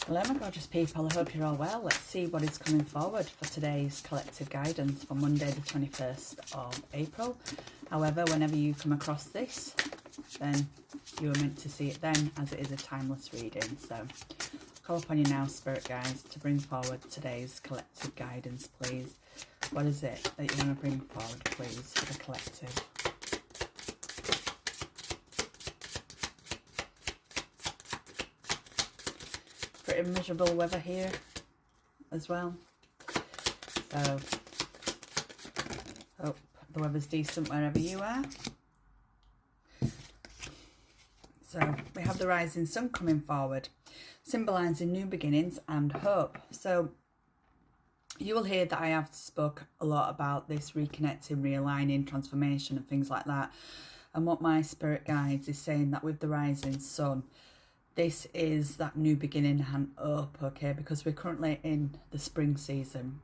Hello my gorgeous people, I hope you're all well. Let's see what is coming forward for today's collective guidance for Monday the 21st of April. However, whenever you come across this, then you are meant to see it then, as it is a timeless reading. So call upon you now, spirit guides, to bring forward today's collective guidance, please. What is it that you want to bring forward, please, for the collective? Pretty miserable weather here as well, so hope the weather's decent wherever you are. So we have the rising sun coming forward, symbolising new beginnings and hope. So you will hear that I have spoke a lot about this reconnecting, realigning, transformation and things like that. And what my spirit guides is saying that with the rising sun, this is that new beginning and hope, okay? Because we're currently in the spring season.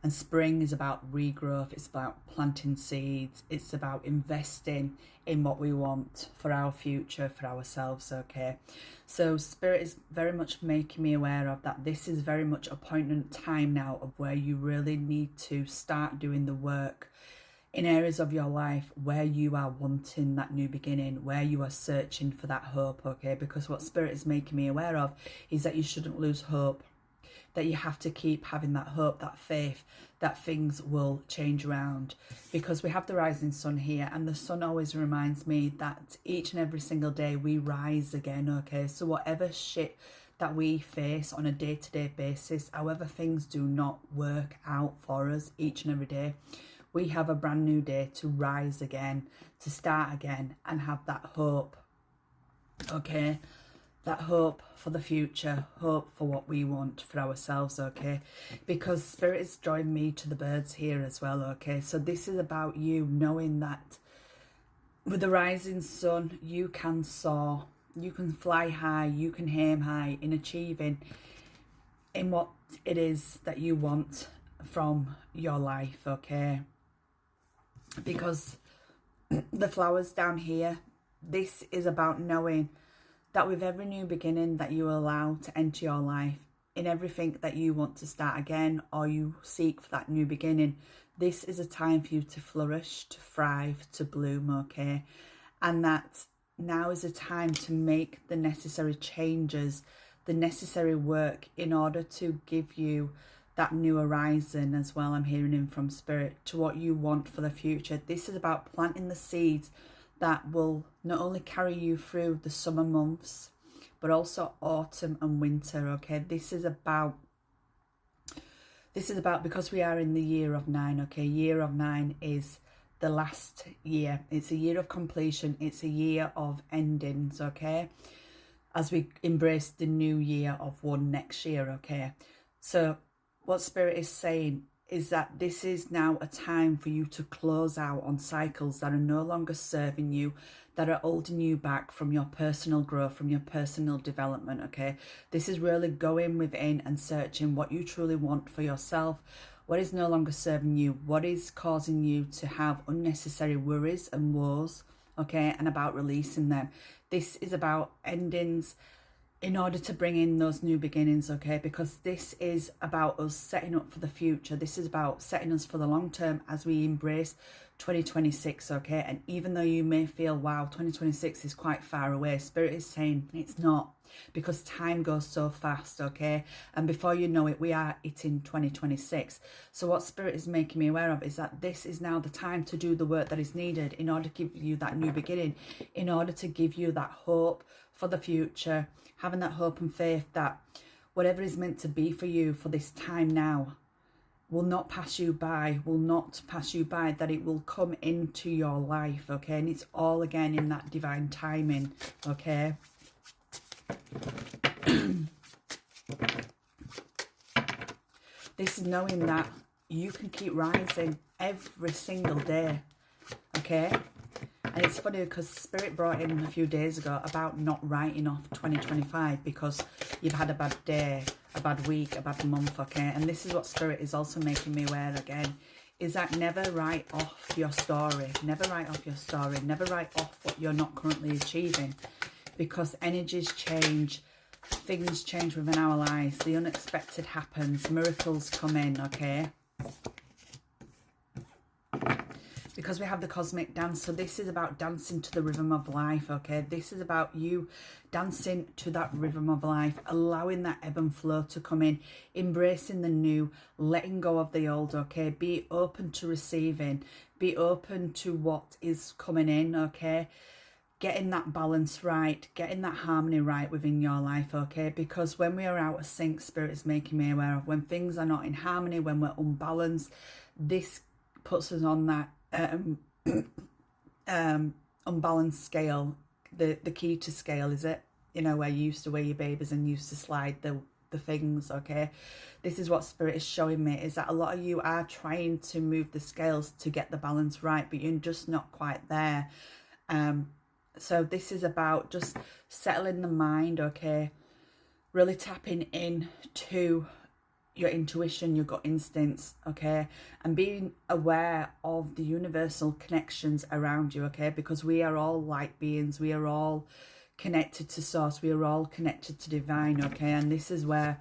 And spring is about regrowth, it's about planting seeds, it's about investing in what we want for our future, for ourselves, okay? So Spirit is very much making me aware of that. This is very much a point in time now of where you really need to start doing the work in areas of your life where you are wanting that new beginning, where you are searching for that hope, okay? Because what Spirit is making me aware of is that you shouldn't lose hope, that you have to keep having that hope, that faith, that things will change around. Because we have the rising sun here, and the sun always reminds me that each and every single day we rise again, okay? So whatever shit that we face on a day-to-day basis, however things do not work out for us each and every day, we have a brand new day to rise again, to start again, and have that hope, okay? That hope for the future, hope for what we want for ourselves, okay? Because Spirit is drawing me to the birds here as well, okay? So this is about you knowing that with the rising sun, you can soar, you can fly high, you can aim high in achieving in what it is that you want from your life, okay? Because the flowers down here, this is about knowing that with every new beginning that you allow to enter your life, in everything that you want to start again or you seek for that new beginning, this is a time for you to flourish, to thrive, to bloom, okay? And that now is a time to make the necessary changes, the necessary work in order to give you that new horizon as well. I'm hearing in from Spirit to what you want for the future. This is about planting the seeds that will not only carry you through the summer months, but also autumn and winter, okay? This is about, because we are in the year of 9, okay? Year of 9 is the last year. It's a year of completion. It's a year of endings, okay? As we embrace the new year of 1 next year, okay? So what Spirit is saying is that this is now a time for you to close out on cycles that are no longer serving you, that are holding you back from your personal growth, from your personal development, okay? This is really going within and searching what you truly want for yourself, what is no longer serving you, what is causing you to have unnecessary worries and woes, okay? And about releasing them. This is about endings in order to bring in those new beginnings, okay? Because this is about us setting up for the future. This is about setting us for the long term as we embrace 2026, okay? And even though you may feel, wow, 2026 is quite far away, Spirit is saying it's not, because time goes so fast, okay? And before you know it, we are hitting 2026. So what Spirit is making me aware of is that this is now the time to do the work that is needed in order to give you that new beginning, in order to give you that hope for the future, having that hope and faith that whatever is meant to be for you for this time now will not pass you by, that it will come into your life, okay? And it's all again in that divine timing, okay? This is knowing that you can keep rising every single day, okay? And it's funny because Spirit brought in a few days ago about not writing off 2025 because you've had a bad day, a bad week, a bad month, okay? And this is what Spirit is also making me aware again, is that never write off your story. Never write off your story. Never write off what you're not currently achieving, because energies change, things change within our lives. The unexpected happens. Miracles come in, okay? Because we have the cosmic dance. So this is about dancing to the rhythm of life, okay? This is about you dancing to that rhythm of life, allowing that ebb and flow to come in, embracing the new, letting go of the old, okay? Be open to receiving. Be open to what is coming in, okay? Getting that balance right, getting that harmony right within your life, okay? Because when we are out of sync, Spirit is making me aware of when things are not in harmony, when we're unbalanced, this puts us on that unbalanced scale, the key to scale, is it? You know, where you used to weigh your babies and used to slide the things, okay? This is what Spirit is showing me, is that a lot of you are trying to move the scales to get the balance right, but you're just not quite there. So this is about just settling the mind, okay? Really tapping in to your intuition, your gut instincts, okay? And being aware of the universal connections around you, okay? Because we are all light beings. We are all connected to source. We are all connected to divine, okay? And this is where,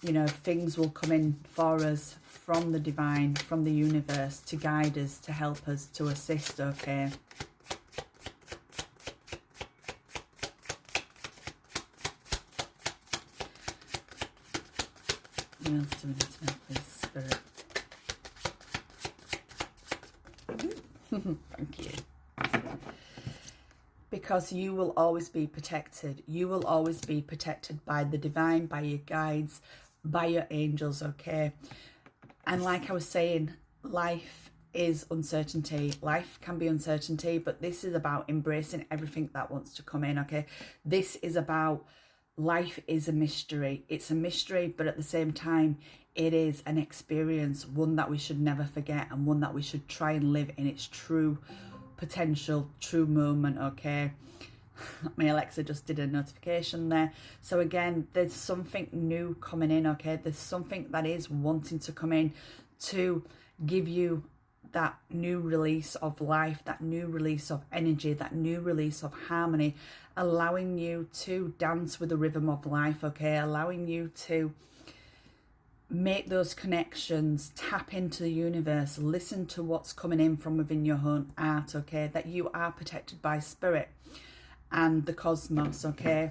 you know, things will come in for us from the divine, from the universe, to guide us, to help us, to assist, okay? What else do we need to know, please, Spirit? Thank you. Because you will always be protected. You will always be protected by the divine, by your guides, by your angels, okay? And like I was saying, life is uncertainty. Life can be uncertainty, but this is about embracing everything that wants to come in, okay? This is about life is a mystery. It's a mystery, but at the same time, it is an experience, one that we should never forget, and one that we should try and live in its true potential, true moment, okay? My Alexa just did a notification there. So again, there's something new coming in, okay? There's something that is wanting to come in to give you that new release of life, that new release of energy, that new release of harmony, allowing you to dance with the rhythm of life, okay? Allowing you to make those connections, tap into the universe, listen to what's coming in from within your own art, okay? That you are protected by Spirit and the cosmos, okay?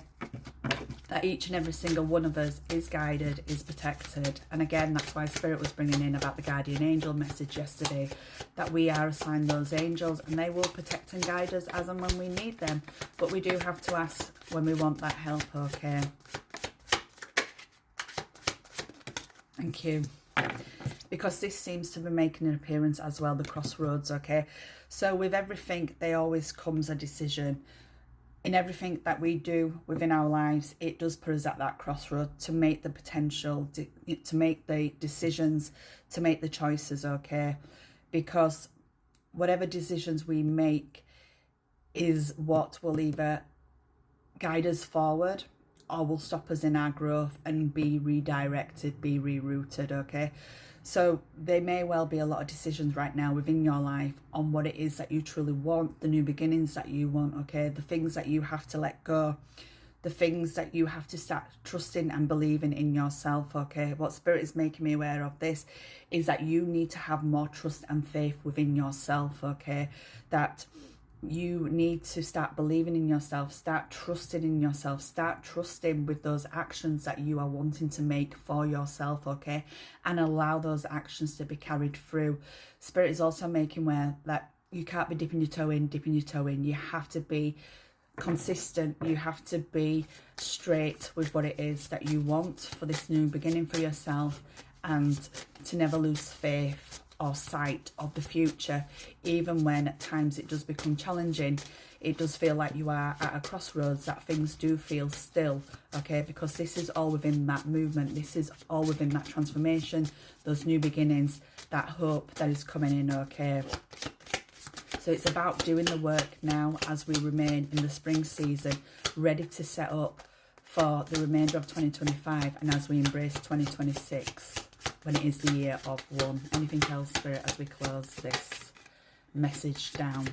That each and every single one of us is guided, is protected. And again, that's why Spirit was bringing in about the guardian angel message yesterday, that we are assigned those angels and they will protect and guide us as and when we need them. But we do have to ask when we want that help, okay? Thank you. Because this seems to be making an appearance as well, the crossroads, okay? So with everything, there always comes a decision. In everything that we do within our lives, it does put us at that crossroad to make the potential, to make the decisions, to make the choices, okay? Because whatever decisions we make is what will either guide us forward or will stop us in our growth and be redirected, be rerouted, okay? So there may well be a lot of decisions right now within your life on what it is that you truly want, the new beginnings that you want, okay? The things that you have to let go, the things that you have to start trusting and believing in yourself, okay? What Spirit is making me aware of this is that you need to have more trust and faith within yourself, okay? That you need to start believing in yourself, start trusting in yourself, start trusting with those actions that you are wanting to make for yourself, okay? And allow those actions to be carried through. Spirit is also making aware that you can't be dipping your toe in, dipping your toe in. You have to be consistent. You have to be straight with what it is that you want for this new beginning for yourself, and to never lose faith or sight of the future, even when at times it does become challenging. It does feel like you are at a crossroads, that things do feel still, okay? Because this is all within that movement. This is all within that transformation, those new beginnings, that hope that is coming in, okay? So it's about doing the work now as we remain in the spring season, ready to set up for the remainder of 2025 and as we embrace 2026. When it is the year of one. Anything else, Spirit, as we close this message down?